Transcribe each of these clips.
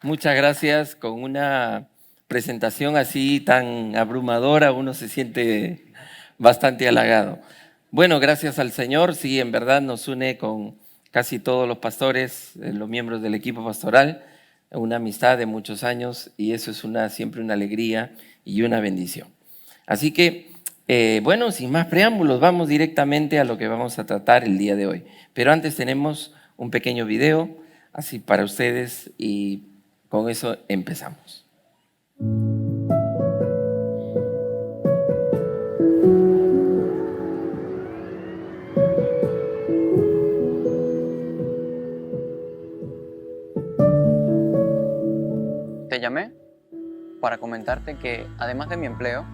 Muchas gracias. Con una presentación así tan abrumadora, uno se siente bastante halagado. Bueno, gracias al Señor, sí, en verdad nos une con casi todos los pastores, los miembros del equipo pastoral, una amistad de muchos años, y eso es siempre una alegría y una bendición. Así que, bueno, sin más preámbulos, vamos directamente a lo que vamos a tratar el día de hoy. Pero antes tenemos un pequeño video, así para ustedes, y con eso empezamos. Te llamé para comentarte que, además de mi empleo,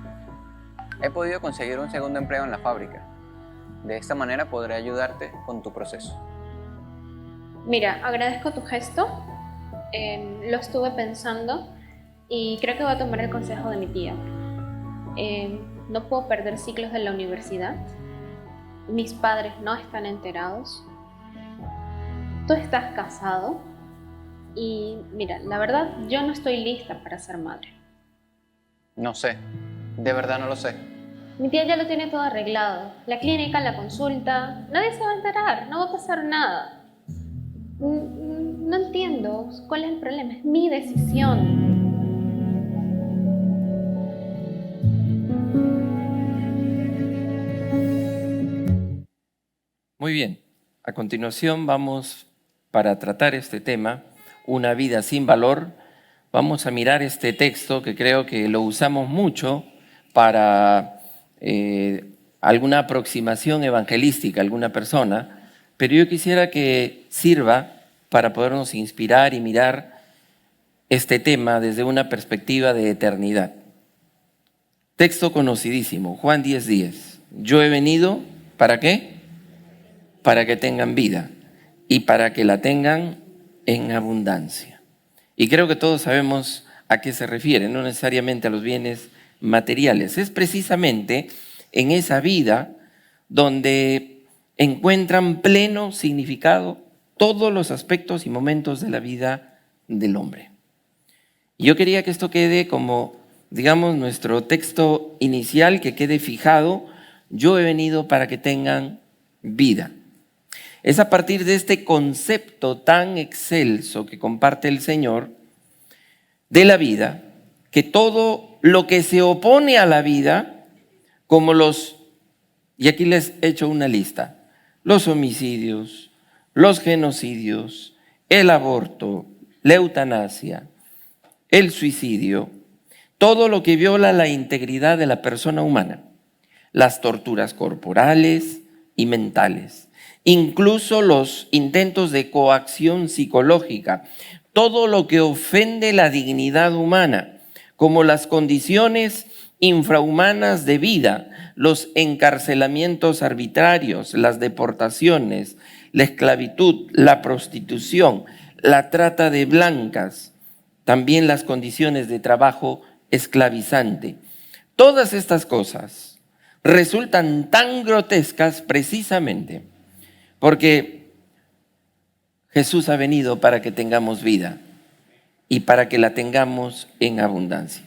he podido conseguir un segundo empleo en la fábrica. De esta manera podré ayudarte con tu proceso. Mira, agradezco tu gesto, lo estuve pensando y creo que voy a tomar el consejo de mi tía. No puedo perder ciclos de la universidad, mis padres no están enterados, tú estás casado y mira, la verdad yo no estoy lista para ser madre. No sé, de verdad no lo sé. Mi tía ya lo tiene todo arreglado, la clínica, la consulta, nadie se va a enterar, no va a pasar nada. No entiendo cuál es el problema, es mi decisión. Muy bien, a continuación vamos, para tratar este tema, una vida sin valor, vamos a mirar este texto que creo que lo usamos mucho para alguna aproximación evangelística a alguna persona, pero yo quisiera que sirva para podernos inspirar y mirar este tema desde una perspectiva de eternidad. Texto conocidísimo, Juan 10:10. Yo he venido, ¿para qué? Para que tengan vida y para que la tengan en abundancia. Y creo que todos sabemos a qué se refiere, no necesariamente a los bienes materiales. Es precisamente en esa vida donde encuentran pleno significado todos los aspectos y momentos de la vida del hombre. Y yo quería que esto quede como, digamos, nuestro texto inicial, que quede fijado. Yo he venido para que tengan vida. Es a partir de este concepto tan excelso que comparte el Señor de la vida, que todo lo que se opone a la vida, como y aquí les he hecho una lista, los homicidios, los genocidios, el aborto, la eutanasia, el suicidio, todo lo que viola la integridad de la persona humana, las torturas corporales y mentales, incluso los intentos de coacción psicológica, todo lo que ofende la dignidad humana, como las condiciones infrahumanas de vida, los encarcelamientos arbitrarios, las deportaciones, la esclavitud, la prostitución, la trata de blancas, también las condiciones de trabajo esclavizante. Todas estas cosas resultan tan grotescas precisamente porque Jesús ha venido para que tengamos vida y para que la tengamos en abundancia.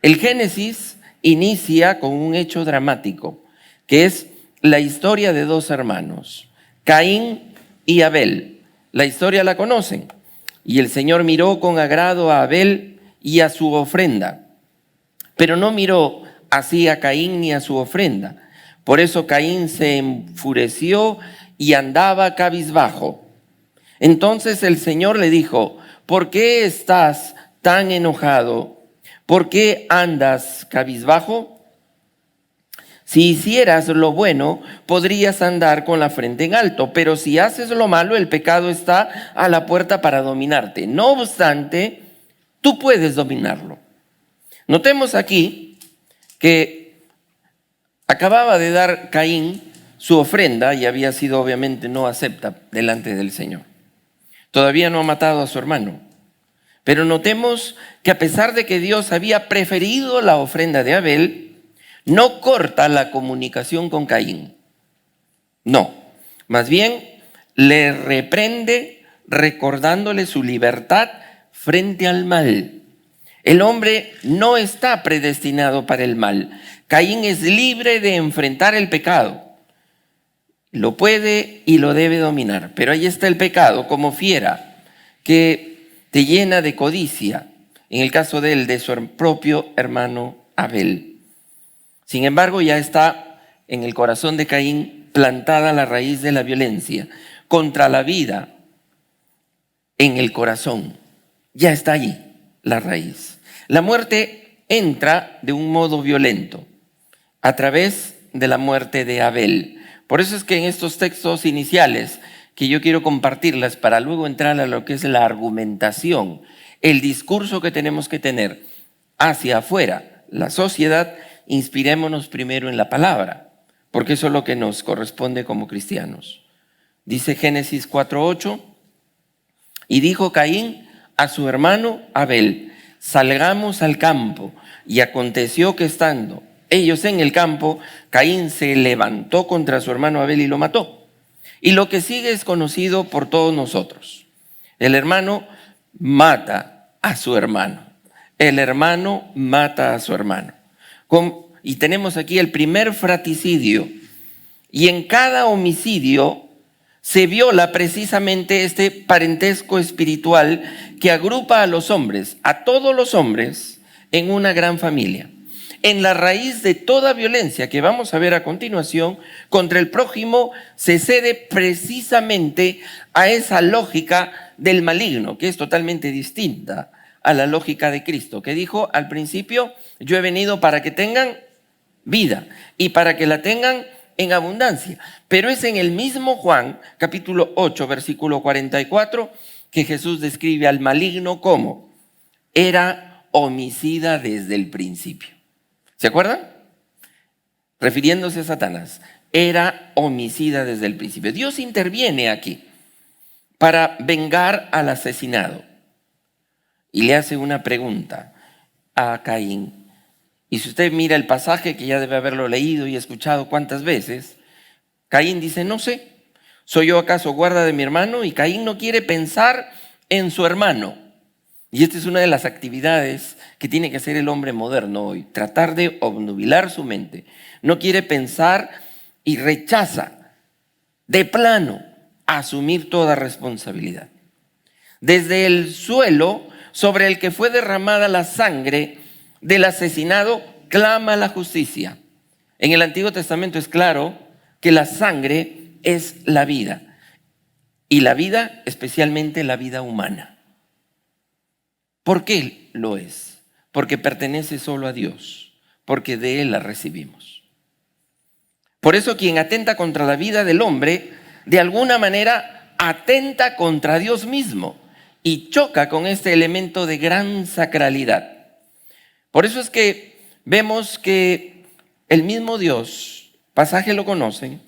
El Génesis inicia con un hecho dramático, que es la historia de dos hermanos, Caín y Abel. La historia la conocen. Y el Señor miró con agrado a Abel y a su ofrenda, pero no miró así a Caín ni a su ofrenda. Por eso Caín se enfureció y andaba cabizbajo. Entonces el Señor le dijo: ¿por qué estás tan enojado? ¿Por qué andas cabizbajo? Si hicieras lo bueno, podrías andar con la frente en alto, pero si haces lo malo, el pecado está a la puerta para dominarte. No obstante, tú puedes dominarlo. Notemos aquí que acababa de dar Caín su ofrenda y había sido obviamente no acepta delante del Señor. Todavía no ha matado a su hermano. Pero notemos que a pesar de que Dios había preferido la ofrenda de Abel, no corta la comunicación con Caín. No, más bien le reprende recordándole su libertad frente al mal. El hombre no está predestinado para el mal. Caín es libre de enfrentar el pecado. Lo puede y lo debe dominar. Pero ahí está el pecado como fiera que te llena de codicia. En el caso de él, de su propio hermano Abel. Sin embargo, ya está en el corazón de Caín plantada la raíz de la violencia contra la vida. En el corazón ya está allí la raíz. La muerte entra de un modo violento a través de la muerte de Abel. Por eso es que en estos textos iniciales que yo quiero compartirlas para luego entrar a lo que es la argumentación, el discurso que tenemos que tener hacia afuera, la sociedad, inspirémonos primero en la palabra, porque eso es lo que nos corresponde como cristianos. Dice Génesis 4:8, y dijo Caín a su hermano Abel, salgamos al campo. Y aconteció que estando ellos en el campo, Caín se levantó contra su hermano Abel y lo mató. Y lo que sigue es conocido por todos nosotros. El hermano mata a su hermano. El hermano mata a su hermano. Y tenemos aquí el primer fratricidio. Y en cada homicidio se viola precisamente este parentesco espiritual que agrupa a los hombres, a todos los hombres, en una gran familia. En la raíz de toda violencia que vamos a ver a continuación contra el prójimo se cede precisamente a esa lógica del maligno, que es totalmente distinta a la lógica de Cristo, que dijo al principio, yo he venido para que tengan vida y para que la tengan en abundancia. Pero es en el mismo Juan, capítulo 8, versículo 44, que Jesús describe al maligno como era homicida desde el principio. ¿Se acuerdan? Refiriéndose a Satanás, era homicida desde el principio. Dios interviene aquí para vengar al asesinado y le hace una pregunta a Caín. Y si usted mira el pasaje, que ya debe haberlo leído y escuchado cuántas veces, Caín dice, no sé, ¿soy yo acaso guarda de mi hermano? Y Caín no quiere pensar en su hermano. Y esta es una de las actividades que tiene que hacer el hombre moderno hoy, tratar de obnubilar su mente. No quiere pensar y rechaza de plano asumir toda responsabilidad. Desde el suelo sobre el que fue derramada la sangre del asesinado, clama la justicia. En el Antiguo Testamento es claro que la sangre es la vida. Y la vida, especialmente la vida humana. ¿Por qué lo es? Porque pertenece solo a Dios, porque de Él la recibimos. Por eso quien atenta contra la vida del hombre, de alguna manera atenta contra Dios mismo y choca con este elemento de gran sacralidad. Por eso es que vemos que el mismo Dios, pasaje lo conocen,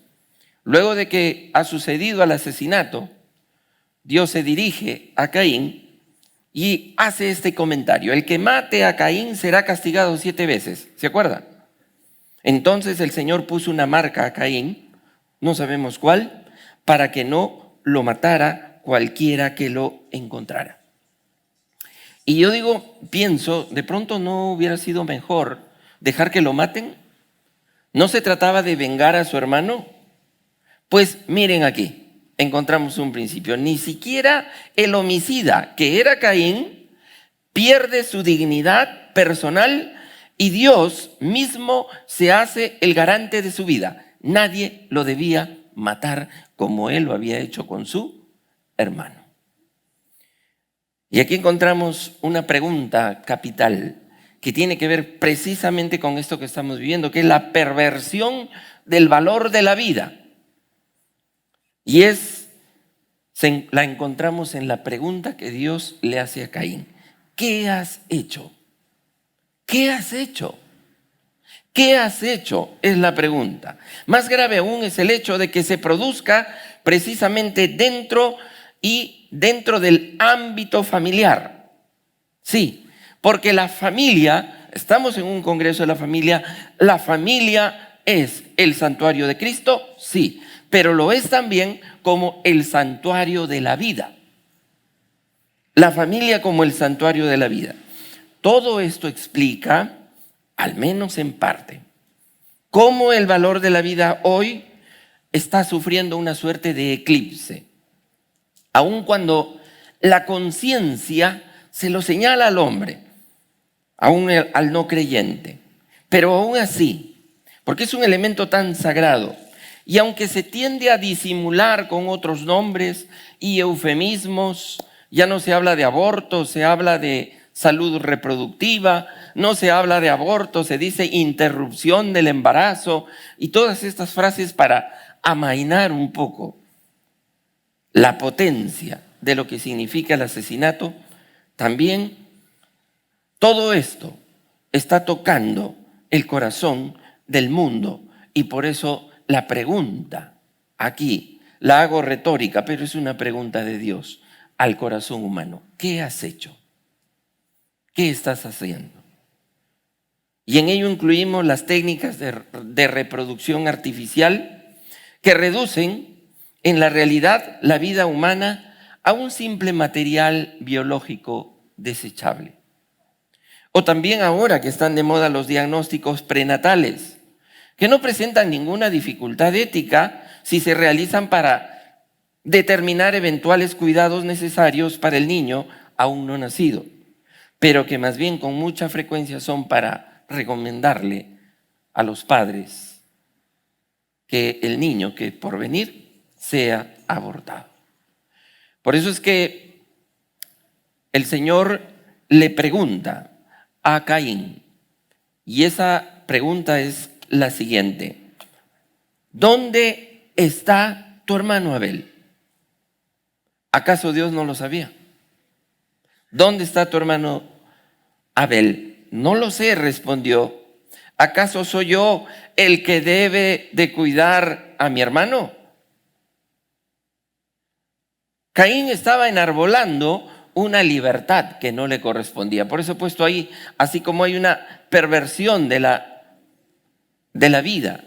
luego de que ha sucedido el asesinato, Dios se dirige a Caín y hace este comentario: el que mate a Caín será castigado 7 veces. ¿Se acuerdan? Entonces el Señor puso una marca a Caín, no sabemos cuál, para que no lo matara cualquiera que lo encontrara. Y yo pienso, de pronto no hubiera sido mejor dejar que lo maten. ¿No se trataba de vengar a su hermano? Pues miren aquí. Encontramos un principio. Ni siquiera el homicida, que era Caín, pierde su dignidad personal y Dios mismo se hace el garante de su vida. Nadie lo debía matar como él lo había hecho con su hermano. Y aquí encontramos una pregunta capital que tiene que ver precisamente con esto que estamos viviendo, que es la perversión del valor de la vida. Y la encontramos en la pregunta que Dios le hace a Caín. ¿Qué has hecho? ¿Qué has hecho? ¿Qué has hecho? Es la pregunta. Más grave aún es el hecho de que se produzca precisamente dentro del ámbito familiar. Sí, porque la familia, estamos en un congreso de la familia es el santuario de Cristo, sí, pero lo es también como el santuario de la vida. la familia como el santuario de la vida. Todo esto explica, al menos en parte, cómo el valor de la vida hoy está sufriendo una suerte de eclipse. Aun cuando la conciencia se lo señala al hombre, aún al no creyente. Pero aún así, porque es un elemento tan sagrado, y aunque se tiende a disimular con otros nombres y eufemismos, ya no se habla de aborto, se habla de salud reproductiva, no se habla de aborto, se dice interrupción del embarazo, y todas estas frases para amainar un poco la potencia de lo que significa el asesinato. También todo esto está tocando el corazón del mundo, y por eso la pregunta aquí la hago retórica, pero es una pregunta de Dios al corazón humano. ¿Qué has hecho? ¿Qué estás haciendo? Y en ello incluimos las técnicas de reproducción artificial que reducen en la realidad la vida humana a un simple material biológico desechable. O también ahora que están de moda los diagnósticos prenatales, que no presentan ninguna dificultad ética si se realizan para determinar eventuales cuidados necesarios para el niño aún no nacido, pero que más bien con mucha frecuencia son para recomendarle a los padres que el niño que por venir sea abortado. Por eso es que el Señor le pregunta a Caín, y esa pregunta es la siguiente: ¿dónde está tu hermano Abel? ¿Acaso Dios no lo sabía? ¿Dónde está tu hermano Abel? No lo sé, respondió. ¿Acaso soy yo el que debe de cuidar a mi hermano? Caín estaba enarbolando una libertad que no le correspondía. Por eso he puesto ahí, así como hay una perversión de la vida,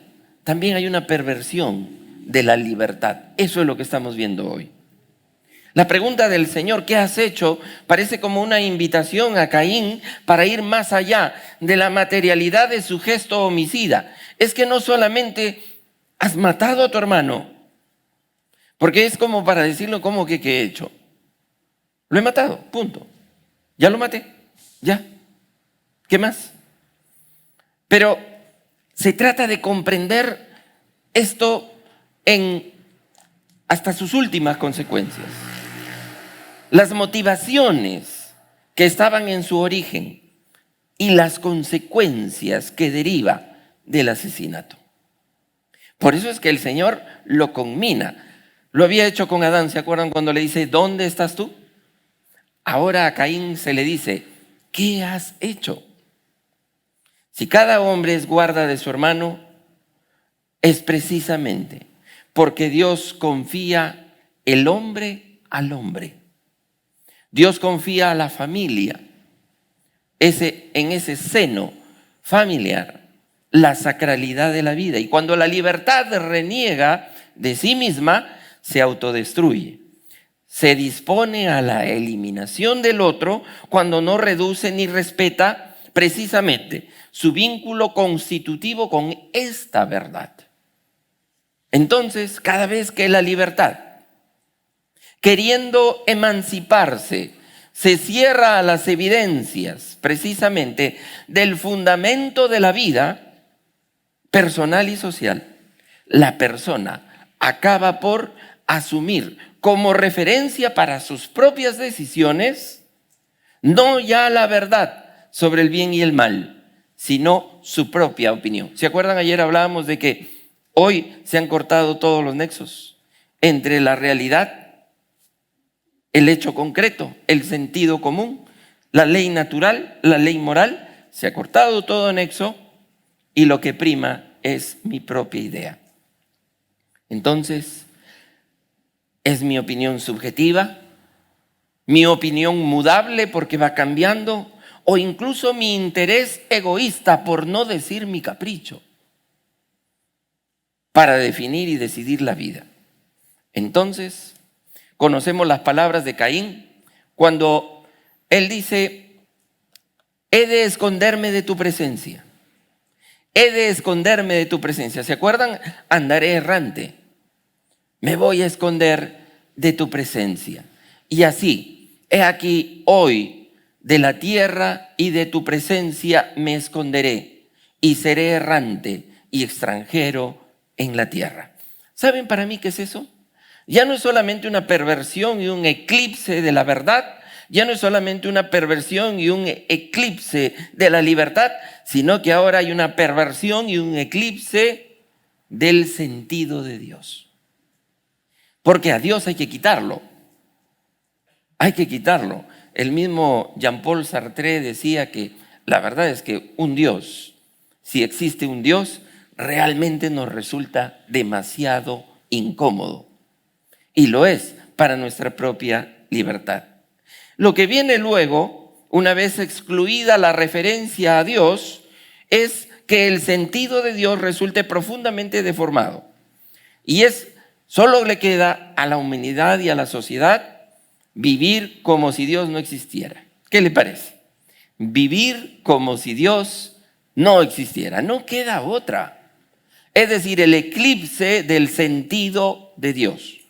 también hay una perversión de la libertad. Eso es lo que estamos viendo hoy. La pregunta del Señor, ¿qué has hecho?, parece como una invitación a Caín para ir más allá de la materialidad de su gesto homicida. Es que no solamente has matado a tu hermano, porque es como para decirlo, como que ¿qué he hecho? Lo he matado, punto. Ya lo maté, ya. ¿Qué más? Pero se trata de comprender esto hasta sus últimas consecuencias. Las motivaciones que estaban en su origen y las consecuencias que deriva del asesinato. Por eso es que el Señor lo conmina. Lo había hecho con Adán, ¿se acuerdan cuando le dice, ¿dónde estás tú? Ahora a Caín se le dice, ¿qué has hecho? Si cada hombre es guarda de su hermano, es precisamente porque Dios confía el hombre al hombre. Dios confía a la familia, en ese seno familiar, la sacralidad de la vida. Y cuando la libertad reniega de sí misma, se autodestruye. Se dispone a la eliminación del otro cuando no reduce ni respeta precisamente su vínculo constitutivo con esta verdad. Entonces, cada vez que la libertad, queriendo emanciparse, se cierra a las evidencias precisamente del fundamento de la vida personal y social, la persona acaba por asumir como referencia para sus propias decisiones, no ya la verdad sobre el bien y el mal, sino su propia opinión. ¿Se acuerdan? Ayer hablábamos de que hoy se han cortado todos los nexos entre la realidad, el hecho concreto, el sentido común, la ley natural, la ley moral. Se ha cortado todo nexo y lo que prima es mi propia idea. Entonces, ¿es mi opinión subjetiva? ¿Mi opinión mudable porque va cambiando? ¿O incluso mi interés egoísta, por no decir mi capricho, para definir y decidir la vida? Entonces, conocemos las palabras de Caín cuando él dice, he de esconderme de tu presencia. He de esconderme de tu presencia. ¿Se acuerdan? Andaré errante. Me voy a esconder de tu presencia. Y así, he aquí hoy, de la tierra y de tu presencia me esconderé y seré errante y extranjero en la tierra. ¿Saben para mí qué es eso? Ya no es solamente una perversión y un eclipse de la verdad, ya no es solamente una perversión y un eclipse de la libertad, sino que ahora hay una perversión y un eclipse del sentido de Dios. Porque a Dios hay que quitarlo. Hay que quitarlo. El mismo Jean-Paul Sartre decía que la verdad es que un Dios, si existe un Dios, realmente nos resulta demasiado incómodo. Y lo es para nuestra propia libertad. Lo que viene luego, una vez excluida la referencia a Dios, es que el sentido de Dios resulte profundamente deformado. Y solo le queda a la humanidad y a la sociedad vivir como si Dios no existiera. ¿Qué le parece? Vivir como si Dios no existiera. No queda otra. Es decir, el eclipse del sentido de Dios.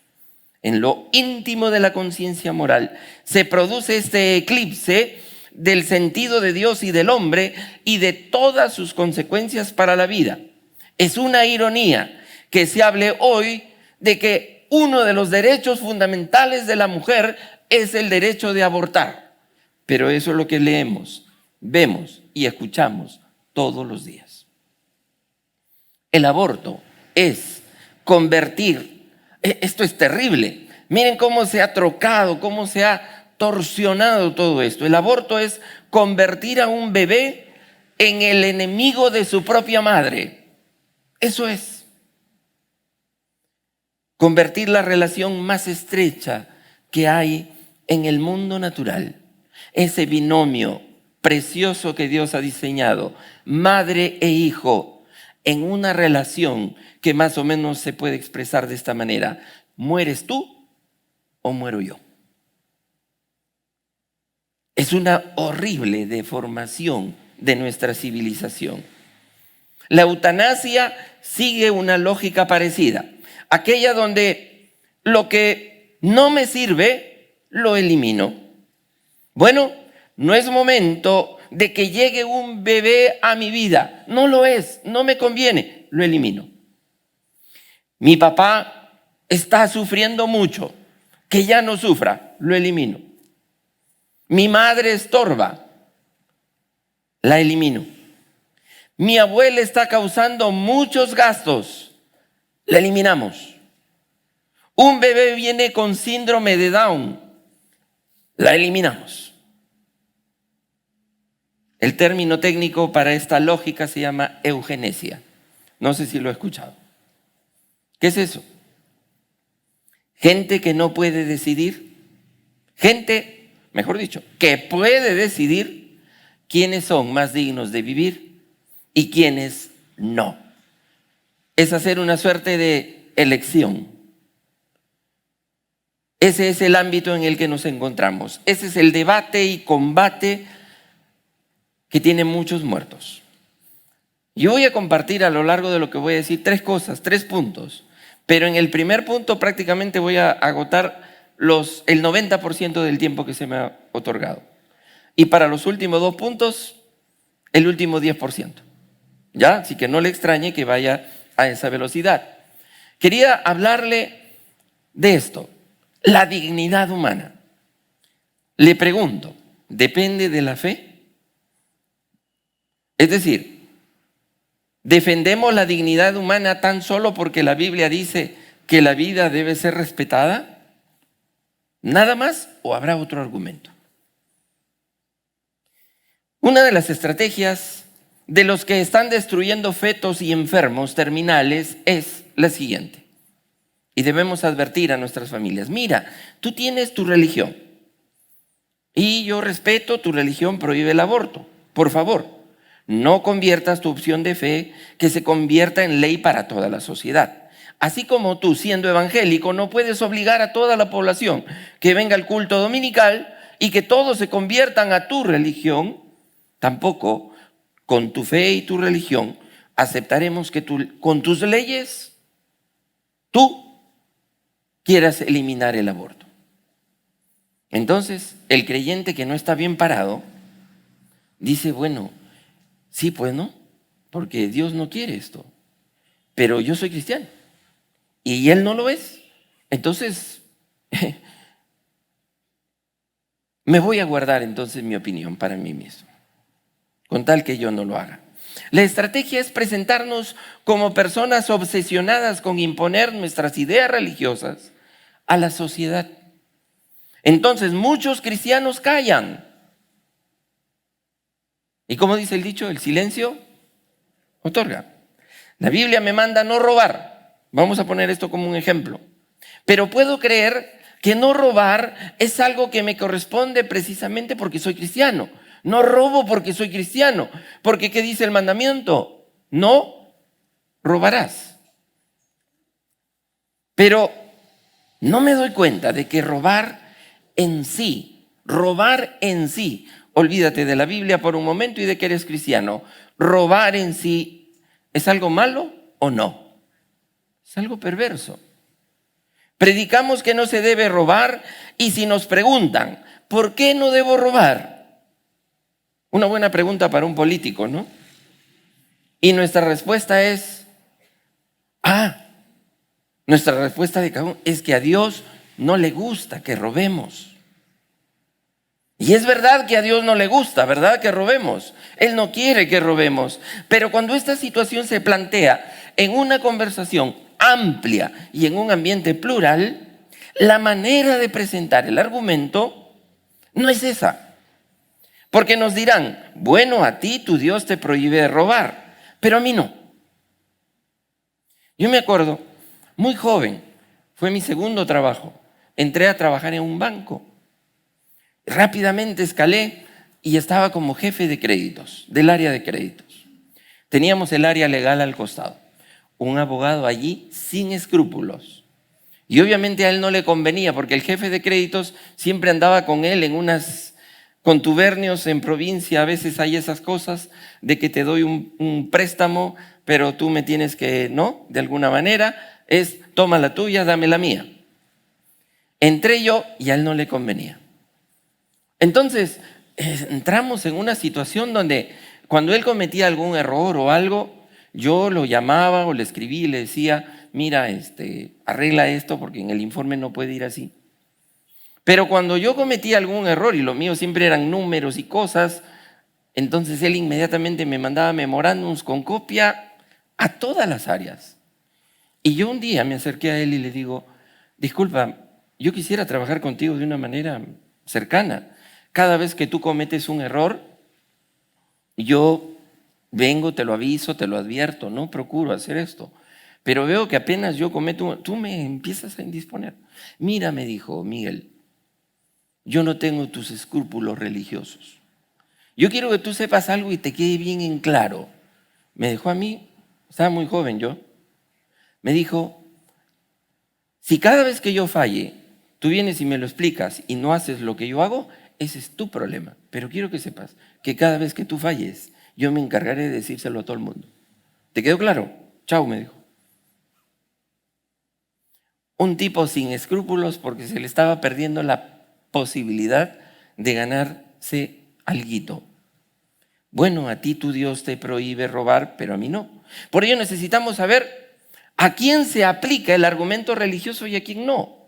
En lo íntimo de la conciencia moral se produce este eclipse del sentido de Dios y del hombre y de todas sus consecuencias para la vida. Es una ironía que se hable hoy de que uno de los derechos fundamentales de la mujer es el derecho de abortar. Pero eso es lo que leemos, vemos y escuchamos todos los días. El aborto es convertir, esto es terrible. Miren cómo se ha trocado, cómo se ha torsionado todo esto. El aborto es convertir a un bebé en el enemigo de su propia madre. Eso es. Convertir la relación más estrecha que hay en el mundo natural, ese binomio precioso que Dios ha diseñado, madre e hijo, en una relación que más o menos se puede expresar de esta manera: ¿mueres tú o muero yo? Es una horrible deformación de nuestra civilización. La eutanasia sigue una lógica parecida, aquella donde lo que no me sirve lo elimino. Bueno, no es momento de que llegue un bebé a mi vida. No lo es, no me conviene, lo elimino. Mi papá está sufriendo mucho, que ya no sufra, lo elimino. Mi madre estorba, la elimino. Mi abuela está causando muchos gastos, la eliminamos. Un bebé viene con síndrome de Down, la eliminamos. El término técnico para esta lógica se llama eugenesia. No sé si lo he escuchado. ¿Qué es eso? Gente que no puede decidir, gente, mejor dicho, que puede decidir quiénes son más dignos de vivir y quiénes no. Es hacer una suerte de elección. Ese es el ámbito en el que nos encontramos. Ese es el debate y combate que tiene muchos muertos. Yo voy a compartir a lo largo de lo que voy a decir 3 cosas, 3 puntos. Pero en el primer punto prácticamente voy a agotar el 90% del tiempo que se me ha otorgado. Y para los últimos 2 puntos, el último 10%. ¿Ya? Así que no le extrañe que vaya a esa velocidad. Quería hablarle de esto. La dignidad humana. Le pregunto, ¿depende de la fe? Es decir, ¿defendemos la dignidad humana tan solo porque la Biblia dice que la vida debe ser respetada? ¿Nada más o habrá otro argumento? Una de las estrategias de los que están destruyendo fetos y enfermos terminales es la siguiente. Y debemos advertir a nuestras familias: mira, tú tienes tu religión y yo respeto tu religión, prohíbe el aborto. Por favor, no conviertas tu opción de fe que se convierta en ley para toda la sociedad. Así como tú, siendo evangélico, no puedes obligar a toda la población que venga al culto dominical y que todos se conviertan a tu religión, tampoco con tu fe y tu religión aceptaremos que con tus leyes tú quieras eliminar el aborto. Entonces, el creyente que no está bien parado dice, bueno, sí, pues no, porque Dios no quiere esto, pero yo soy cristiano y él no lo es. Entonces, me voy a guardar entonces mi opinión para mí mismo, con tal que yo no lo haga. La estrategia es presentarnos como personas obsesionadas con imponer nuestras ideas religiosas a la sociedad. Entonces muchos cristianos callan. Y como dice el dicho, el silencio otorga. La Biblia me manda no robar. Vamos a poner esto como un ejemplo. Pero puedo creer que no robar es algo que me corresponde precisamente porque soy cristiano. No robo porque soy cristiano. Porque ¿qué dice el mandamiento? No robarás. Pero no me doy cuenta de que robar en sí, olvídate de la Biblia por un momento y de que eres cristiano. ¿Robar en sí es algo malo o no? Es algo perverso. Predicamos que no se debe robar y si nos preguntan, ¿por qué no debo robar? Una buena pregunta para un político, ¿no? Y nuestra respuesta es, nuestra respuesta de cada uno es que a Dios no le gusta que robemos. Y es verdad que a Dios no le gusta, ¿verdad? Que robemos. Él no quiere que robemos. Pero cuando esta situación se plantea en una conversación amplia y en un ambiente plural, la manera de presentar el argumento no es esa. Porque nos dirán, bueno, a ti tu Dios te prohíbe de robar, pero a mí no. Yo me acuerdo, muy joven, fue mi segundo trabajo. Entré a trabajar en un banco. Rápidamente escalé y estaba como jefe de créditos, del área de créditos. Teníamos el área legal al costado. Un abogado allí sin escrúpulos. Y obviamente a él no le convenía porque el jefe de créditos siempre andaba con él en unas contubernios en provincia. A veces hay esas cosas de que te doy un préstamo, pero tú me tienes que, ¿no? De alguna manera es toma la tuya, dame la mía. Entré yo y a él no le convenía. Entonces, entramos en una situación donde cuando él cometía algún error o algo, yo lo llamaba o le escribí y le decía, mira, arregla esto porque en el informe no puede ir así. Pero cuando yo cometía algún error, y lo mío siempre eran números y cosas, entonces él inmediatamente me mandaba memorándums con copia a todas las áreas. Y yo un día me acerqué a él y le digo, disculpa, yo quisiera trabajar contigo de una manera cercana. Cada vez que tú cometes un error, yo vengo, te lo aviso, te lo advierto, no procuro hacer esto. Pero veo que apenas yo cometo, tú me empiezas a indisponer. Mira, me dijo Miguel, yo no tengo tus escrúpulos religiosos. Yo quiero que tú sepas algo y te quede bien en claro. Me dejó a mí, estaba muy joven yo, me dijo, si cada vez que yo falle, tú vienes y me lo explicas y no haces lo que yo hago, ese es tu problema. Pero quiero que sepas que cada vez que tú falles, yo me encargaré de decírselo a todo el mundo. ¿Te quedó claro? Chao, me dijo. Un tipo sin escrúpulos porque se le estaba perdiendo la posibilidad de ganarse alguito. Bueno, a ti tu Dios te prohíbe robar, pero a mí no. Por ello necesitamos saber a quién se aplica el argumento religioso y a quién no.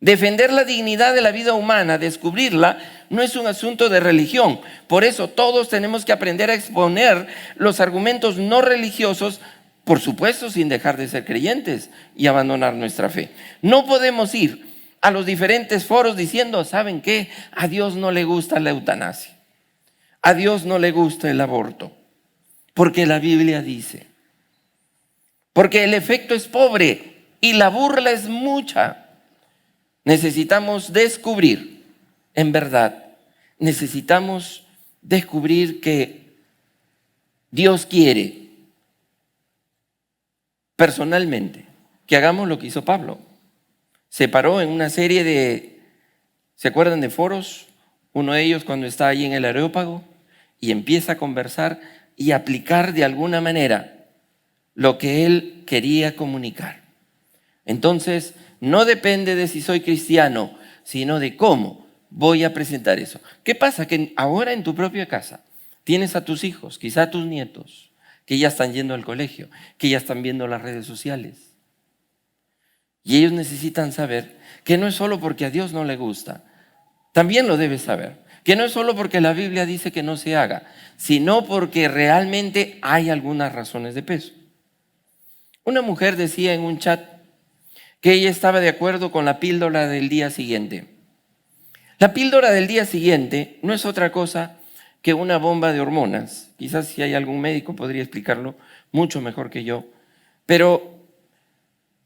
Defender la dignidad de la vida humana, descubrirla, no es un asunto de religión. Por eso todos tenemos que aprender a exponer los argumentos no religiosos, por supuesto sin dejar de ser creyentes y abandonar nuestra fe. No podemos ir a los diferentes foros diciendo, ¿saben qué? A Dios no le gusta la eutanasia. A Dios no le gusta el aborto. Porque la Biblia dice. Porque el efecto es pobre y la burla es mucha. Necesitamos descubrir, en verdad, necesitamos descubrir que Dios quiere personalmente que hagamos lo que hizo Pablo. Se paró en una serie de ¿Se acuerdan de Foros? Uno de ellos cuando está ahí en el Areópago y empieza a conversar y aplicar de alguna manera lo que él quería comunicar. Entonces, no depende de si soy cristiano, sino de cómo voy a presentar eso. ¿Qué pasa? Que ahora en tu propia casa tienes a tus hijos, quizá a tus nietos, que ya están yendo al colegio, que ya están viendo las redes sociales. Y ellos necesitan saber que no es solo porque a Dios no le gusta, también lo debes saber, que no es solo porque la Biblia dice que no se haga, sino porque realmente hay algunas razones de peso. Una mujer decía en un chat que ella estaba de acuerdo con la píldora del día siguiente. La píldora del día siguiente no es otra cosa que una bomba de hormonas. Quizás si hay algún médico podría explicarlo mucho mejor que yo, pero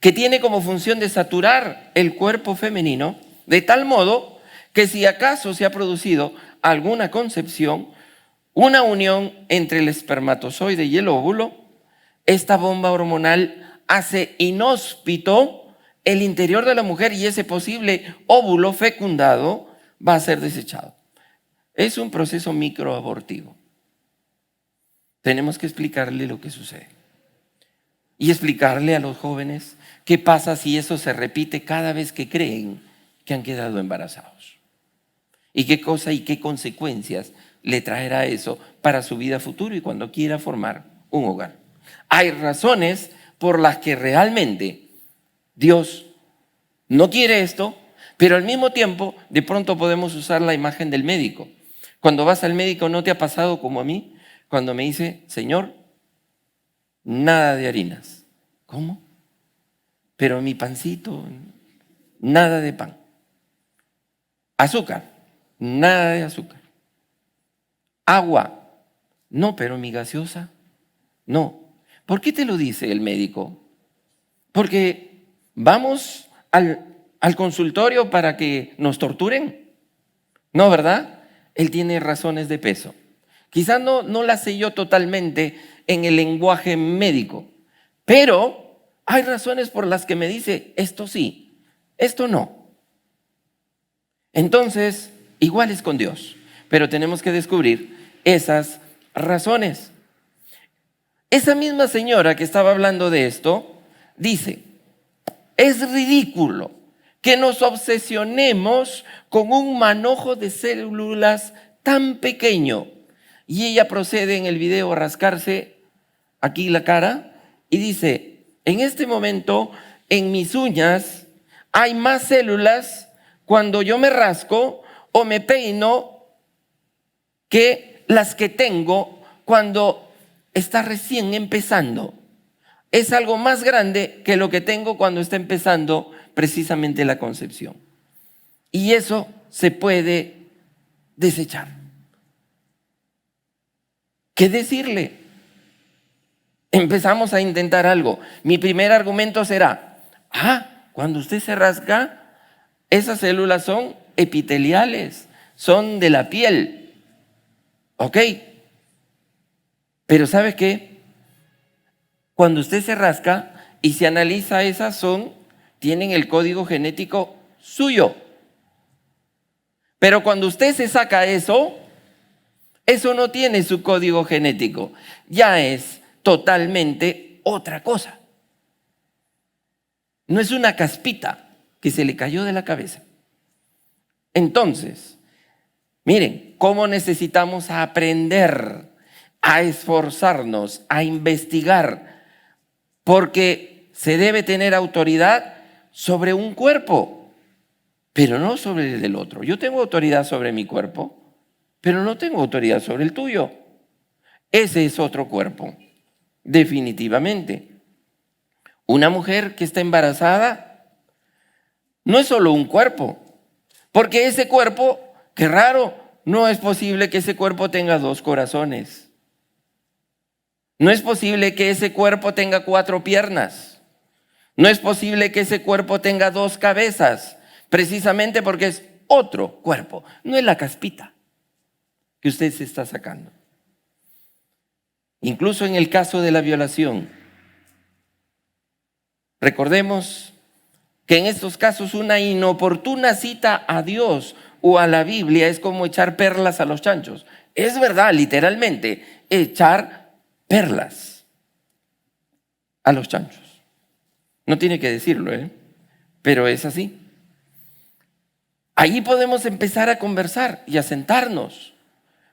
que tiene como función de saturar el cuerpo femenino de tal modo que si acaso se ha producido alguna concepción, una unión entre el espermatozoide y el óvulo, esta bomba hormonal hace inhóspito el interior de la mujer y ese posible óvulo fecundado va a ser desechado. Es un proceso microabortivo. Tenemos que explicarle lo que sucede y explicarle a los jóvenes qué pasa si eso se repite cada vez que creen que han quedado embarazados y qué cosa y qué consecuencias le traerá eso para su vida futura y cuando quiera formar un hogar. Hay razones por las que realmente Dios no quiere esto, pero al mismo tiempo de pronto podemos usar la imagen del médico. Cuando vas al médico, ¿no te ha pasado como a mí? Cuando me dice, Señor, nada de harinas. ¿Cómo? Pero mi pancito, nada de pan. Azúcar, nada de azúcar. Agua, no, pero mi gaseosa, no. ¿Por qué te lo dice el médico? Porque vamos al consultorio para que nos torturen. No, ¿verdad? Él tiene razones de peso. Quizás no las sé yo totalmente en el lenguaje médico, pero hay razones por las que me dice esto sí, esto no. Entonces, igual es con Dios, pero tenemos que descubrir esas razones. Esa misma señora que estaba hablando de esto dice, es ridículo que nos obsesionemos con un manojo de células tan pequeño. Y ella procede en el video a rascarse aquí la cara y dice, en este momento en mis uñas hay más células cuando yo me rasco o me peino que las que tengo cuando está recién empezando. Es algo más grande que lo que tengo cuando está empezando precisamente la concepción. Y eso se puede desechar. ¿Qué decirle? Empezamos a intentar algo. Mi primer argumento será, cuando usted se rasca, esas células son epiteliales, son de la piel. ¿Ok? Pero ¿sabe qué? Cuando usted se rasca y se analiza esas tienen el código genético suyo. Pero cuando usted se saca eso no tiene su código genético. Ya es totalmente otra cosa. No es una caspita que se le cayó de la cabeza. Entonces, miren, cómo necesitamos aprender a esforzarnos, a investigar, porque se debe tener autoridad sobre un cuerpo, pero no sobre el del otro. Yo tengo autoridad sobre mi cuerpo, pero no tengo autoridad sobre el tuyo. Ese es otro cuerpo, definitivamente. Una mujer que está embarazada no es solo un cuerpo, porque ese cuerpo, qué raro, no es posible que ese cuerpo tenga 2 corazones. No es posible que ese cuerpo tenga 4 piernas. No es posible que ese cuerpo tenga 2 cabezas, precisamente porque es otro cuerpo. No es la caspita que usted se está sacando. Incluso en el caso de la violación, recordemos que en estos casos una inoportuna cita a Dios o a la Biblia es como echar perlas a los chanchos. Es verdad, literalmente, echar perlas a los chanchos. No tiene que decirlo, pero es así. Ahí podemos empezar a conversar y a sentarnos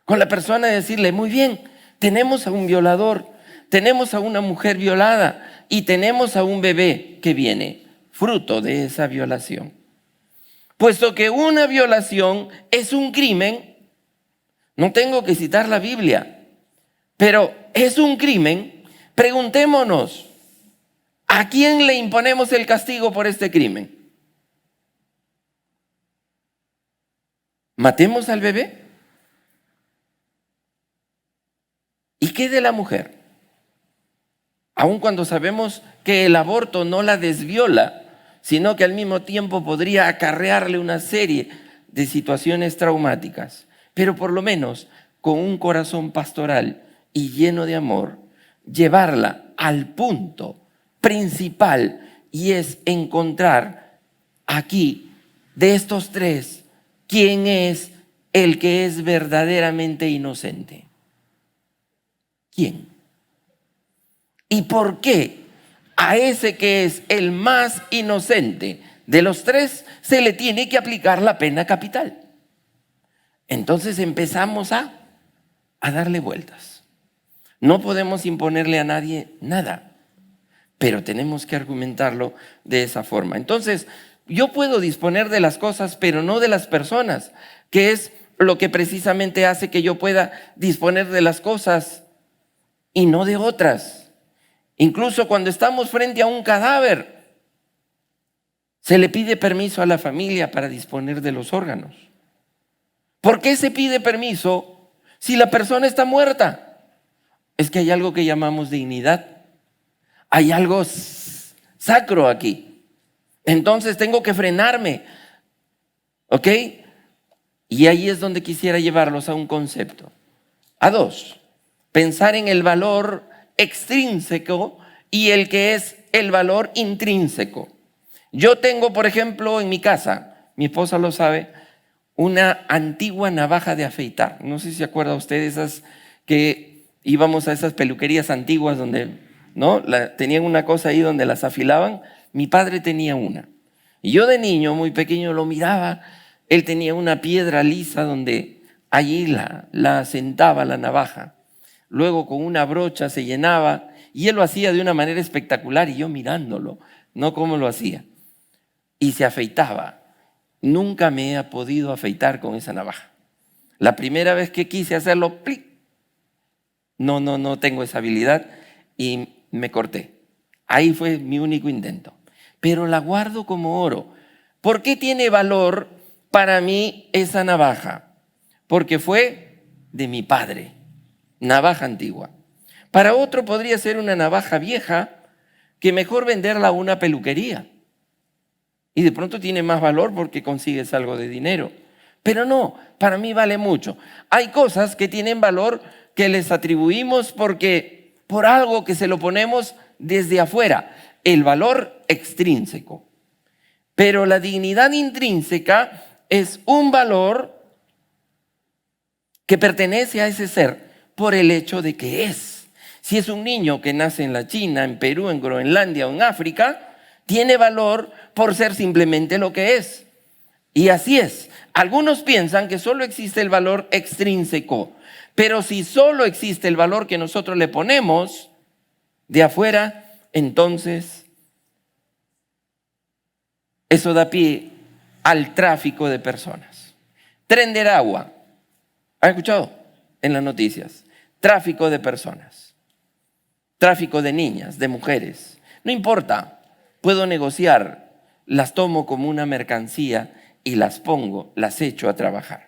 con la persona y decirle, muy bien, tenemos a un violador, tenemos a una mujer violada y tenemos a un bebé que viene fruto de esa violación. Puesto que una violación es un crimen, no tengo que citar la Biblia, pero es un crimen, preguntémonos, ¿a quién le imponemos el castigo por este crimen? ¿Matemos al bebé? ¿Y qué de la mujer? Aun cuando sabemos que el aborto no la desviola, sino que al mismo tiempo podría acarrearle una serie de situaciones traumáticas, pero por lo menos con un corazón pastoral y lleno de amor, llevarla al punto principal, y es encontrar aquí de estos tres quién es el que es verdaderamente inocente. ¿Quién? ¿Y por qué a ese que es el más inocente de los tres se le tiene que aplicar la pena capital? Entonces empezamos a darle vueltas. No podemos imponerle a nadie nada, pero tenemos que argumentarlo de esa forma. Entonces, yo puedo disponer de las cosas, pero no de las personas, que es lo que precisamente hace que yo pueda disponer de las cosas y no de otras. Incluso cuando estamos frente a un cadáver, se le pide permiso a la familia para disponer de los órganos. ¿Por qué se pide permiso si la persona está muerta? Es que hay algo que llamamos dignidad. Hay algo sacro aquí. Entonces tengo que frenarme. ¿Ok? Y ahí es donde quisiera llevarlos a un concepto. A dos, pensar en el valor extrínseco y el que es el valor intrínseco. Yo tengo, por ejemplo, en mi casa, mi esposa lo sabe, una antigua navaja de afeitar. No sé si se acuerda usted de esas que íbamos a esas peluquerías antiguas donde, ¿no? Tenían una cosa ahí donde las afilaban. Mi padre tenía una. Y yo de niño, muy pequeño, lo miraba. Él tenía una piedra lisa donde allí la sentaba la navaja. Luego con una brocha se llenaba y él lo hacía de una manera espectacular y yo mirándolo, no cómo lo hacía. Y se afeitaba. Nunca me he podido afeitar con esa navaja. La primera vez que quise hacerlo, ¡plic! No tengo esa habilidad y me corté. Ahí fue mi único intento. Pero la guardo como oro. ¿Por qué tiene valor para mí esa navaja? Porque fue de mi padre. Navaja antigua. Para otro podría ser una navaja vieja que mejor venderla a una peluquería. Y de pronto tiene más valor porque consigues algo de dinero. Pero no, para mí vale mucho. Hay cosas que tienen valor que les atribuimos por algo que se lo ponemos desde afuera. El valor extrínseco. Pero la dignidad intrínseca es un valor que pertenece a ese ser por el hecho de que es. Si es un niño que nace en la China, en Perú, en Groenlandia o en África, tiene valor por ser simplemente lo que es. Y así es. Algunos piensan que solo existe el valor extrínseco, pero si solo existe el valor que nosotros le ponemos de afuera, entonces eso da pie al tráfico de personas. Tren de Aragua. ¿Han escuchado en las noticias? Tráfico de personas. Tráfico de niñas, de mujeres. No importa, puedo negociar, las tomo como una mercancía y las pongo, las echo a trabajar.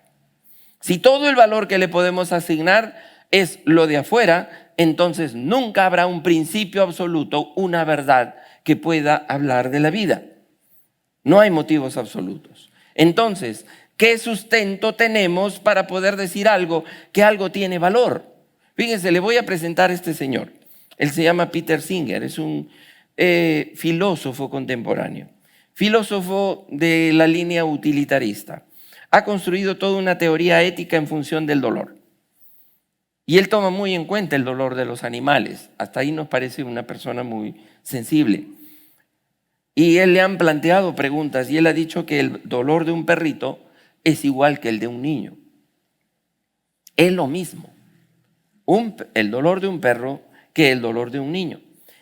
Si todo el valor que le podemos asignar es lo de afuera, entonces nunca habrá un principio absoluto, una verdad que pueda hablar de la vida. No hay motivos absolutos. Entonces, ¿qué sustento tenemos para poder decir que algo tiene valor? Fíjense, le voy a presentar a este señor. Él se llama Peter Singer, es un filósofo contemporáneo. filósofo de la línea utilitarista. Ha construido toda una teoría ética en función del dolor. Y él toma muy en cuenta el dolor de los animales. Hasta ahí nos parece una persona muy sensible. Y él le han planteado preguntas y él ha dicho que el dolor de un perrito es igual que el de un niño. Es lo mismo. El dolor de un perro que el dolor de un niño.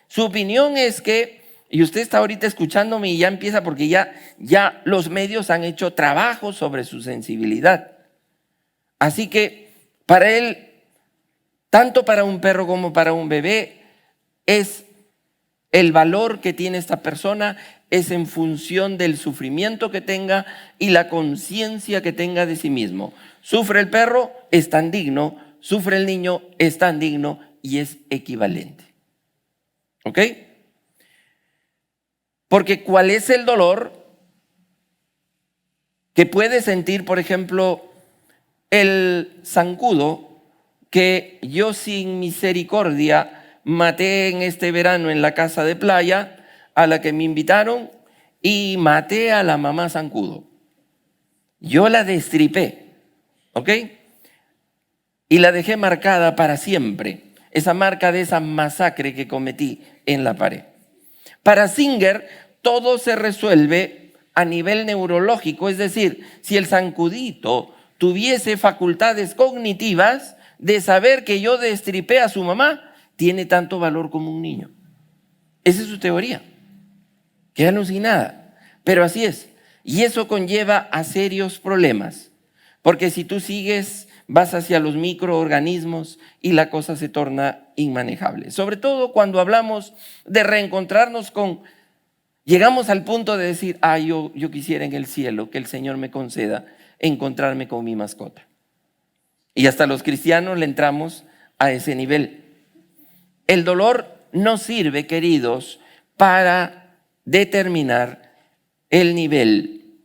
Su opinión es que, y usted está ahorita escuchándome y ya empieza porque ya los medios han hecho trabajo sobre su sensibilidad. Así que para él, tanto para un perro como para un bebé, es el valor que tiene esta persona es en función del sufrimiento que tenga y la conciencia que tenga de sí mismo. Sufre el perro, es tan digno, sufre el niño, es tan digno y es equivalente. ¿Ok? Porque ¿cuál es el dolor que puede sentir, por ejemplo, el zancudo que yo sin misericordia maté en este verano en la casa de playa a la que me invitaron y maté a la mamá zancudo? Yo la destripé, ¿ok? Y la dejé marcada para siempre, esa marca de esa masacre que cometí en la pared. Para Singer, todo se resuelve a nivel neurológico, es decir, si el zancudito tuviese facultades cognitivas de saber que yo destripé a su mamá, tiene tanto valor como un niño. Esa es su teoría. Qué alucinada, pero así es. Y eso conlleva a serios problemas, porque si tú sigues, vas hacia los microorganismos y la cosa se torna inmanejable. Sobre todo cuando hablamos de reencontrarnos llegamos al punto de decir, yo quisiera en el cielo que el Señor me conceda encontrarme con mi mascota. Y hasta los cristianos le entramos a ese nivel. El dolor no sirve, queridos, para determinar el nivel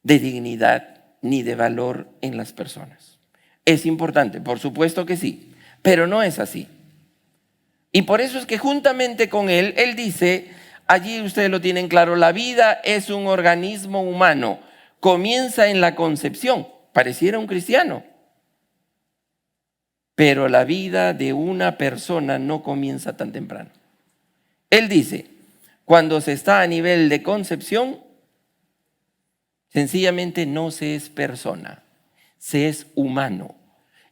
de dignidad ni de valor en las personas. Es importante, por supuesto que sí, pero no es así. Y por eso es que juntamente con él dice, allí ustedes lo tienen claro, la vida es un organismo humano, comienza en la concepción, pareciera un cristiano. Pero la vida de una persona no comienza tan temprano. Él dice, cuando se está a nivel de concepción, sencillamente no se es persona, se es humano.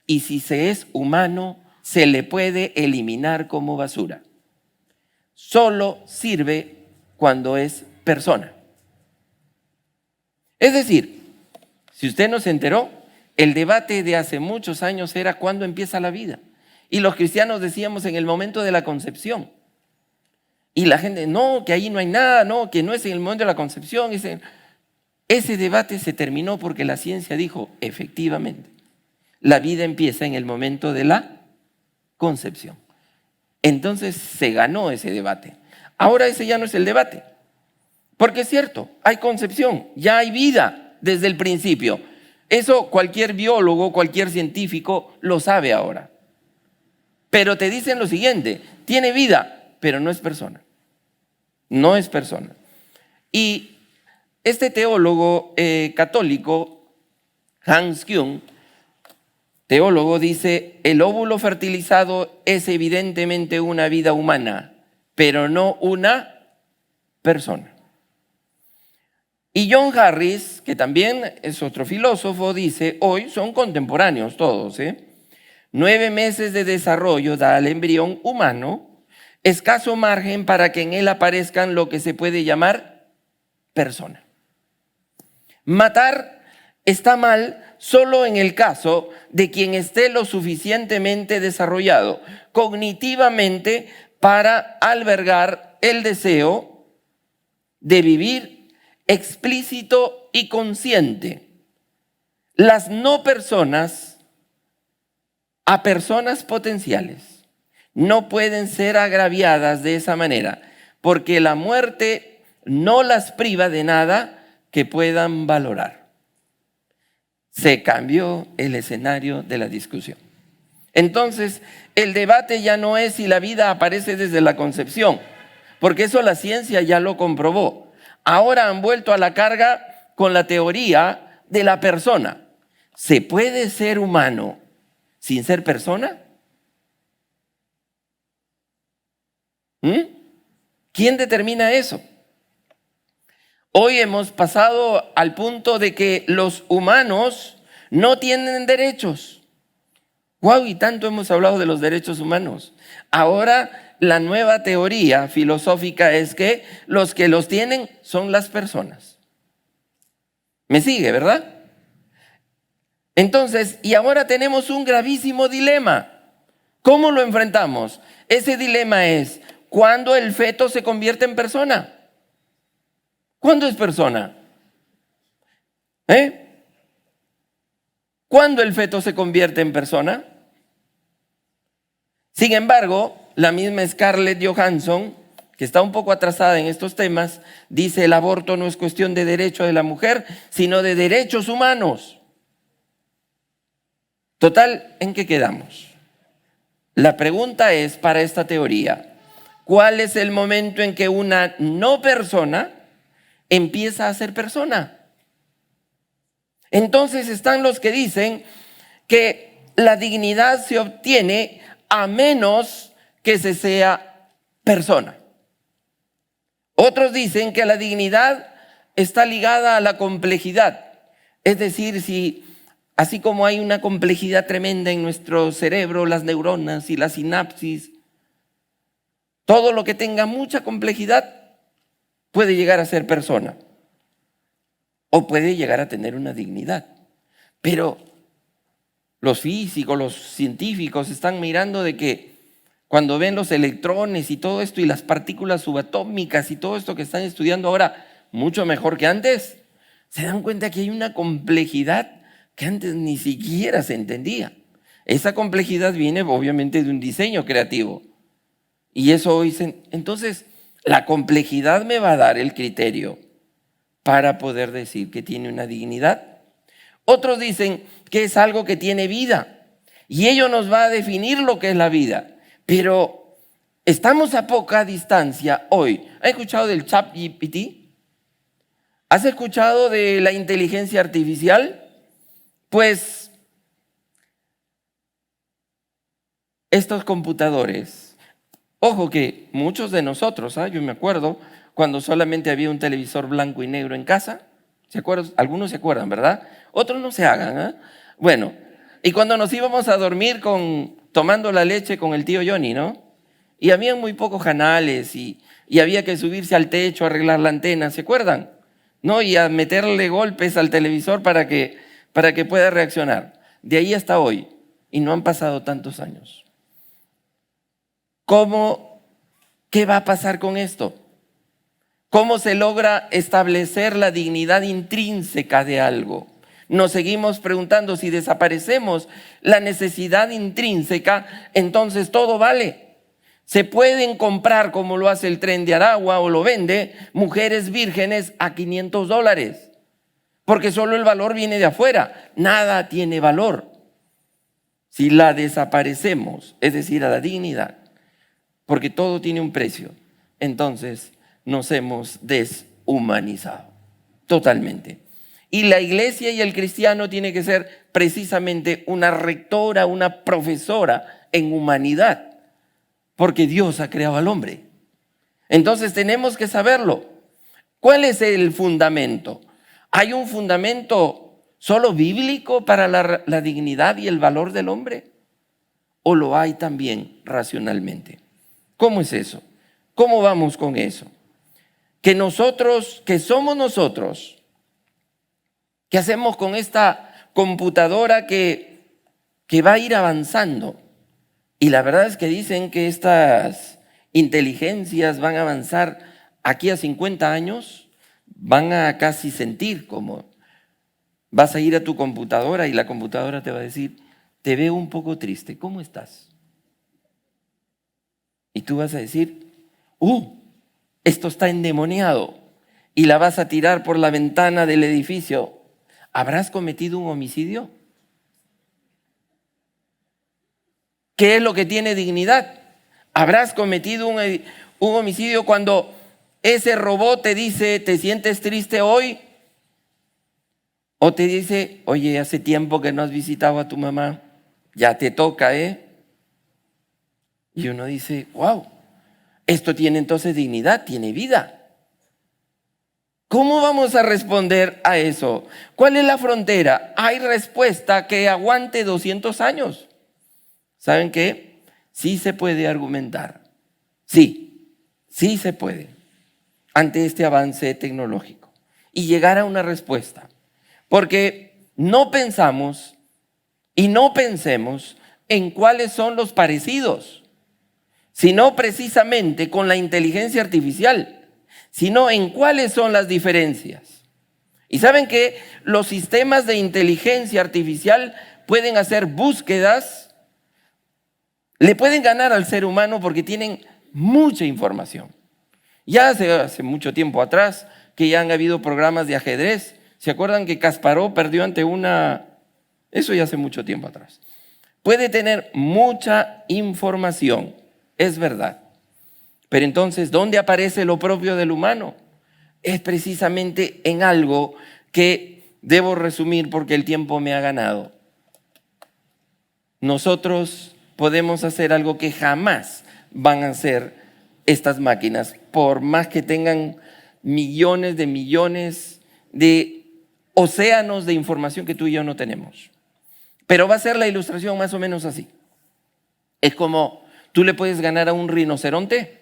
Y si se es humano, se le puede eliminar como basura. Solo sirve cuando es persona. Es decir, si usted no se enteró, el debate de hace muchos años era cuándo empieza la vida. Y los cristianos decíamos en el momento de la concepción. Y la gente, no, que ahí no hay nada, no, que no es en el momento de la concepción. Ese debate se terminó porque la ciencia dijo, efectivamente, la vida empieza en el momento de la concepción. Entonces se ganó ese debate. Ahora ese ya no es el debate. Porque es cierto, hay concepción, ya hay vida desde el principio. Eso cualquier biólogo, cualquier científico lo sabe ahora. Pero te dicen lo siguiente, tiene vida, pero no es persona. No es persona. Y este teólogo católico, Hans Küng, teólogo, dice, el óvulo fertilizado es evidentemente una vida humana, pero no una persona. Y John Harris, que también es otro filósofo, dice, hoy son contemporáneos todos, 9 meses de desarrollo da al embrión humano escaso margen para que en él aparezcan lo que se puede llamar persona. Matar está mal solo en el caso de quien esté lo suficientemente desarrollado cognitivamente para albergar el deseo de vivir explícito y consciente. Las no personas a personas potenciales no pueden ser agraviadas de esa manera, porque la muerte no las priva de nada que puedan valorar. Se cambió el escenario de la discusión. Entonces, el debate ya no es si la vida aparece desde la concepción, porque eso la ciencia ya lo comprobó. ahora han vuelto a la carga con la teoría de la persona. ¿Se puede ser humano sin ser persona? ¿Quién determina eso? Hoy hemos pasado al punto de que los humanos no tienen derechos. ¡Wow! Y tanto hemos hablado de los derechos humanos. Ahora la nueva teoría filosófica es que los que los tienen son las personas. ¿Me sigue, verdad? Entonces, y ahora tenemos un gravísimo dilema. ¿Cómo lo enfrentamos? Ese dilema es, ¿cuándo el feto se convierte en persona? ¿Cuándo es persona? ¿Cuándo el feto se convierte en persona? Sin embargo, la misma Scarlett Johansson, que está un poco atrasada en estos temas, dice el aborto no es cuestión de derecho de la mujer, sino de derechos humanos. Total, ¿en qué quedamos? La pregunta es para esta teoría, ¿cuál es el momento en que una no persona empieza a ser persona? Entonces están los que dicen que la dignidad se obtiene a menos que se sea persona. Otros dicen que la dignidad está ligada a la complejidad. Es decir, si así como hay una complejidad tremenda en nuestro cerebro, las neuronas y la sinapsis, todo lo que tenga mucha complejidad puede llegar a ser persona o puede llegar a tener una dignidad. Pero los físicos, los científicos están mirando de que cuando ven los electrones y todo esto y las partículas subatómicas y todo esto que están estudiando ahora mucho mejor que antes, se dan cuenta que hay una complejidad que antes ni siquiera se entendía. Esa complejidad viene obviamente de un diseño creativo. Y eso hoy entonces la complejidad me va a dar el criterio para poder decir que tiene una dignidad. Otros dicen que es algo que tiene vida y ello nos va a definir lo que es la vida. Pero estamos a poca distancia hoy. ¿Has escuchado del ChatGPT? ¿Has escuchado de la inteligencia artificial? Pues estos computadores, ojo que muchos de nosotros, yo me acuerdo cuando solamente había un televisor blanco y negro en casa, ¿se acuerdan? Algunos se acuerdan, ¿verdad? Otros no se hagan, Bueno, y cuando nos íbamos a dormir tomando la leche con el tío Johnny, ¿no? Y había muy pocos canales y había que subirse al techo, arreglar la antena, ¿se acuerdan? ¿No? Y a meterle golpes al televisor para que pueda reaccionar. De ahí hasta hoy, y no han pasado tantos años. ¿Qué va a pasar con esto? ¿Cómo se logra establecer la dignidad intrínseca de algo? Nos seguimos preguntando, si desaparecemos la necesidad intrínseca, entonces todo vale. Se pueden comprar, como lo hace el Tren de Aragua o lo vende, mujeres vírgenes a $500, porque solo el valor viene de afuera. Nada tiene valor. Si la desaparecemos, es decir, a la dignidad, porque todo tiene un precio, entonces nos hemos deshumanizado totalmente. Y la iglesia y el cristiano tiene que ser precisamente una rectora, una profesora en humanidad, porque Dios ha creado al hombre. Entonces tenemos que saberlo. ¿Cuál es el fundamento? ¿Hay un fundamento solo bíblico para la dignidad y el valor del hombre? ¿O lo hay también racionalmente? ¿Cómo es eso? ¿Cómo vamos con eso? Que somos nosotros, ¿qué hacemos con esta computadora que va a ir avanzando? Y la verdad es que dicen que estas inteligencias van a avanzar aquí a 50 años, van a casi sentir como vas a ir a tu computadora y la computadora te va a decir, te veo un poco triste, ¿cómo estás? Y tú vas a decir, esto está endemoniado, y la vas a tirar por la ventana del edificio. ¿Habrás cometido un homicidio? ¿Qué es lo que tiene dignidad? ¿Habrás cometido un homicidio cuando Ese robot te dice, ¿te sientes triste hoy? O te dice, oye, hace tiempo que no has visitado a tu mamá, ya te toca, ¿eh? Y uno dice, wow, esto tiene entonces dignidad, tiene vida. ¿Cómo vamos a responder a eso? ¿Cuál es la frontera? ¿Hay respuesta que aguante 200 años? ¿Saben qué? Sí se puede argumentar. Sí se puede ante este avance tecnológico y llegar a una respuesta. Porque no pensamos y no pensemos en cuáles son los parecidos, sino precisamente con la inteligencia artificial, sino en cuáles son las diferencias. Y saben que los sistemas de inteligencia artificial pueden hacer búsquedas, le pueden ganar al ser humano porque tienen mucha información. Ya hace mucho tiempo atrás que ya han habido programas de ajedrez. ¿Se acuerdan que Kasparov perdió ante una? Eso ya hace mucho tiempo atrás. Puede tener mucha información, es verdad. Pero entonces, ¿dónde aparece lo propio del humano? Es precisamente en algo que debo resumir porque el tiempo me ha ganado. Nosotros podemos hacer algo que jamás van a hacer estas máquinas, por más que tengan millones de océanos de información que tú y yo no tenemos. Pero va a ser la ilustración más o menos así. Es como tú le puedes ganar a un rinoceronte.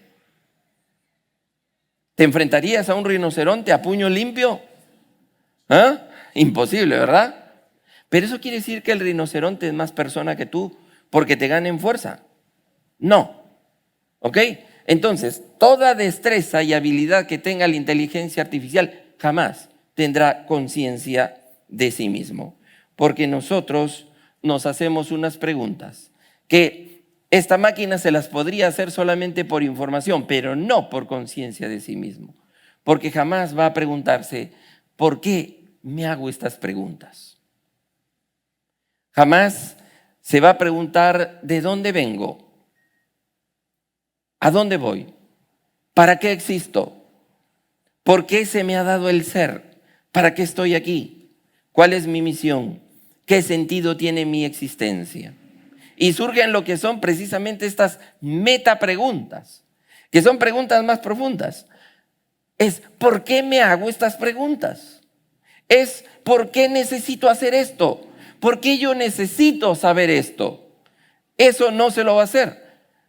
¿Te enfrentarías a un rinoceronte a puño limpio? ¿Ah? Imposible, ¿verdad? Pero eso quiere decir que el rinoceronte es más persona que tú porque te gana en fuerza. No. ¿Ok? Entonces, toda destreza y habilidad que tenga la inteligencia artificial jamás tendrá conciencia de sí mismo. Porque nosotros nos hacemos unas preguntas que esta máquina se las podría hacer solamente por información, pero no por conciencia de sí mismo. Porque jamás va a preguntarse, ¿por qué me hago estas preguntas? Jamás se va a preguntar, ¿de dónde vengo? ¿A dónde voy? ¿Para qué existo? ¿Por qué se me ha dado el ser? ¿Para qué estoy aquí? ¿Cuál es mi misión? ¿Qué sentido tiene mi existencia? Y surgen lo que son precisamente estas metapreguntas, que son preguntas más profundas. Es ¿por qué me hago estas preguntas? Es ¿por qué necesito hacer esto? ¿Por qué yo necesito saber esto? Eso no se lo va a hacer.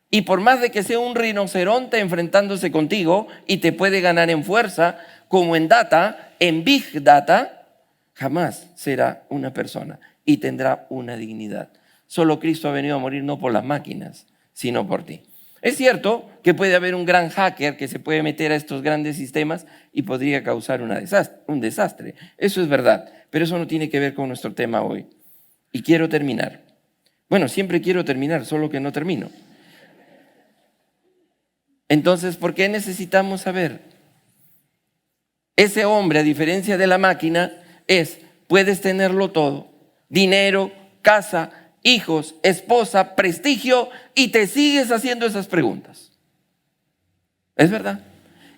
Y por más de que sea un rinoceronte enfrentándose contigo y te puede ganar en fuerza, como en data, en big data, jamás será una persona y tendrá una dignidad. Solo Cristo ha venido a morir no por las máquinas, sino por ti. Es cierto que puede haber un gran hacker que se puede meter a estos grandes sistemas y podría causar un desastre. Eso es verdad, pero eso no tiene que ver con nuestro tema hoy. Y quiero terminar. Bueno, siempre quiero terminar, solo que no termino. Entonces, ¿por qué necesitamos saber? Ese hombre, a diferencia de la máquina, puedes tenerlo todo: dinero, casa, hijos, esposa, prestigio, y te sigues haciendo esas preguntas. ¿Es verdad?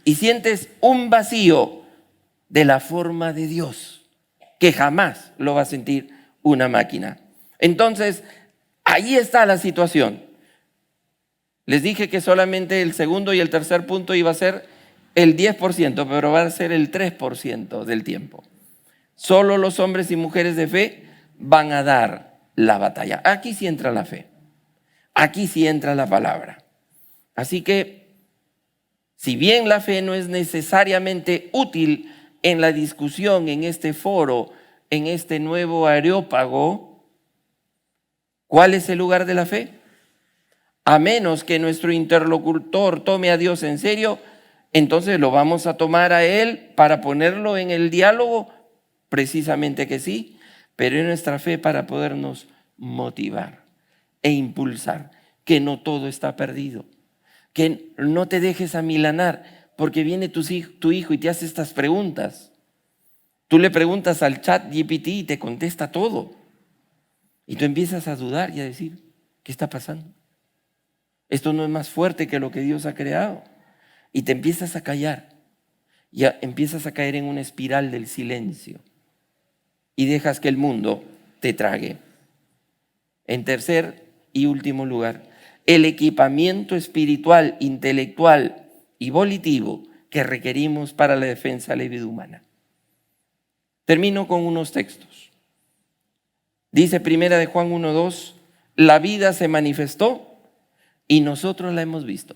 Y sientes un vacío de la forma de Dios, que jamás lo va a sentir una máquina. Entonces, ahí está la situación. Les dije que solamente el segundo y el tercer punto iba a ser el 10%, pero va a ser el 3% del tiempo. Solo los hombres y mujeres de fe van a dar la batalla. Aquí sí entra la fe. Aquí sí entra la palabra. Así que, si bien la fe no es necesariamente útil en la discusión, en este foro, en este nuevo areópago, ¿cuál es el lugar de la fe? A menos que nuestro interlocutor tome a Dios en serio, entonces lo vamos a tomar a Él para ponerlo en el diálogo. Precisamente que sí, pero en nuestra fe para podernos motivar e impulsar, que no todo está perdido, que no te dejes amilanar porque viene tu hijo y te hace estas preguntas. Tú le preguntas al chat GPT y te contesta todo. Y tú empiezas a dudar y a decir, ¿qué está pasando? Esto no es más fuerte que lo que Dios ha creado. Y te empiezas a callar y empiezas a caer en una espiral del silencio y dejas que el mundo te trague. En tercer y último lugar, el equipamiento espiritual, intelectual y volitivo que requerimos para la defensa de la vida humana. Termino con unos textos. Dice Primera de Juan 1:2, la vida se manifestó y nosotros la hemos visto.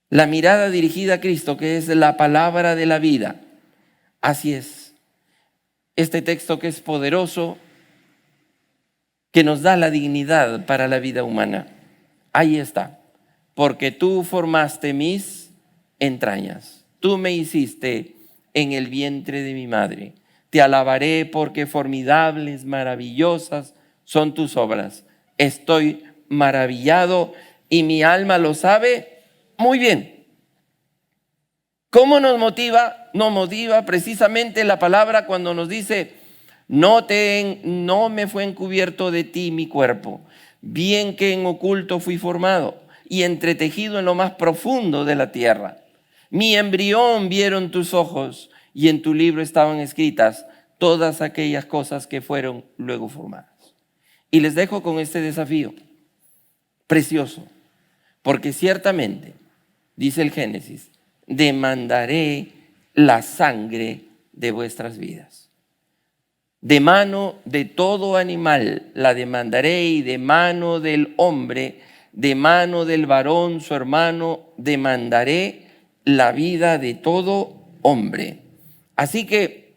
La mirada dirigida a Cristo, que es la palabra de la vida. Así es. Este texto que es poderoso, que nos da la dignidad para la vida humana. Ahí está. Porque tú formaste mis entrañas. Tú me hiciste en el vientre de mi madre. Te alabaré porque formidables, maravillosas son tus obras. Estoy maravillado y mi alma lo sabe muy bien. ¿Cómo nos motiva? Nos motiva precisamente la palabra cuando nos dice, no me fue encubierto de ti mi cuerpo, bien que en oculto fui formado y entretejido en lo más profundo de la tierra. Mi embrión vieron tus ojos y en tu libro estaban escritas todas aquellas cosas que fueron luego formadas. Y les dejo con este desafío precioso, porque ciertamente, dice el Génesis, demandaré la sangre de vuestras vidas. De mano de todo animal la demandaré y de mano del hombre, de mano del varón su hermano, demandaré la vida de todo hombre. Así que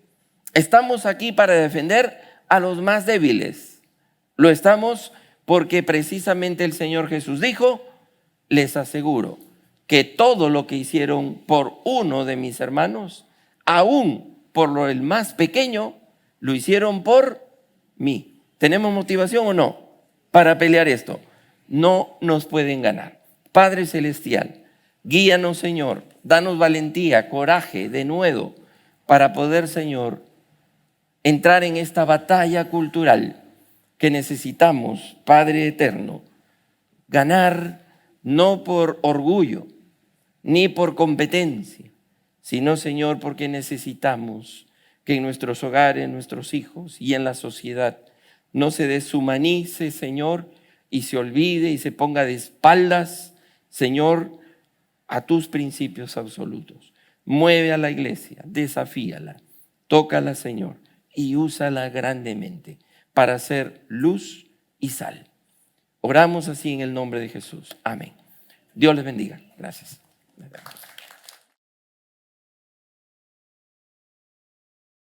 estamos aquí para defender a los más débiles. Lo estamos porque precisamente el Señor Jesús dijo, les aseguro que todo lo que hicieron por uno de mis hermanos, aún por lo el más pequeño, lo hicieron por mí. ¿Tenemos motivación o no para pelear esto? No nos pueden ganar. Padre Celestial, guíanos, Señor, danos valentía, coraje, denuedo, para poder, Señor, entrar en esta batalla cultural que necesitamos, Padre Eterno, ganar no por orgullo, ni por competencia, sino, Señor, porque necesitamos que en nuestros hogares, en nuestros hijos y en la sociedad no se deshumanice, Señor, y se olvide y se ponga de espaldas, Señor, a tus principios absolutos. Mueve a la iglesia, desafíala, tócala, Señor, y úsala grandemente para ser luz y sal. Oramos así en el nombre de Jesús. Amén. Dios les bendiga. Gracias.